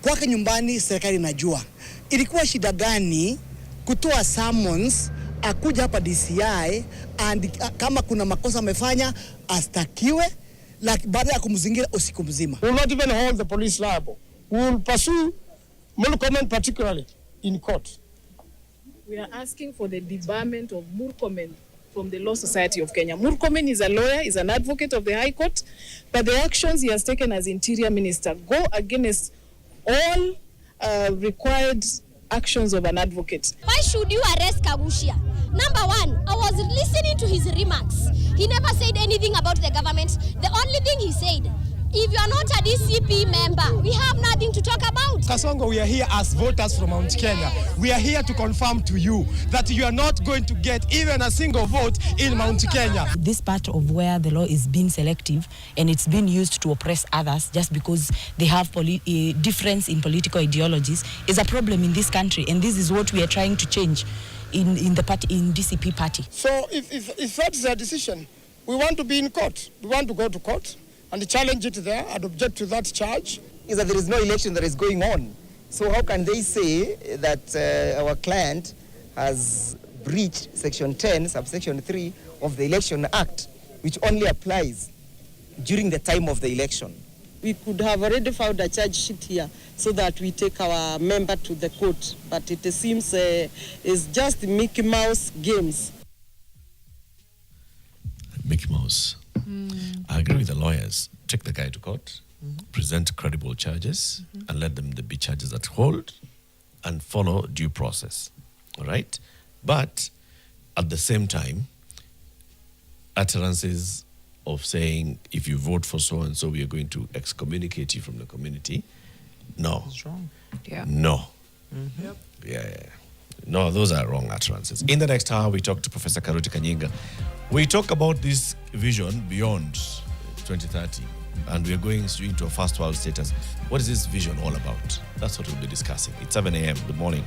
Kwake nyumbani serikali inajua. Ilikuwa shida gani kutoa summons akuja hapa DCI and kama kuna makosa amefanya astakiwe baada ya kumzingira usiku mzima. We will not even hold the police liable. We will pursue Murkomen particularly in court. We are asking for the debarment of Murkomen from the Law Society of Kenya. Murkomen is a lawyer, is an advocate of the High Court, but the actions he has taken as Interior Minister go against all required actions of an advocate. Why should you arrest Kaguchia? Number one, I was listening to his remarks. He never said anything about the government. The only thing he said, if you are not a DCP member, we have nothing to talk about. Kasongo, we are here as voters from Mount Kenya. We are here to confirm to you that you are not going to get even a single vote in Mount Kenya. This part of where the law is being selective and it's being used to oppress others just because they have difference in political ideologies is a problem in this country, and this is what we are trying to change in the party, in DCP party. So if that's their decision, we want to be in court. We want to go to court and challenge it there and object to that charge. Is that there is no election that is going on. So how can they say that our client has breached Section 10, subsection 3 of the Election Act, which only applies during the time of the election? We could have already filed a charge sheet here so that we take our member to the court, but it seems it's just Mickey Mouse games. Mickey Mouse. I agree with the lawyers. Take the guy to court, present credible charges, and let them be charges that hold and follow due process. All right? But at the same time, utterances of saying, if you vote for so-and-so, we are going to excommunicate you from the community. No. That's wrong. Yeah. No. Yep. Yeah. No, those are wrong utterances. In the next hour, we talk to Professor Karuti Kanyinga. We talk about this vision beyond 2030, and we're going into a first world status. What is this vision all about? That's what we'll be discussing. It's 7 a.m. Good morning.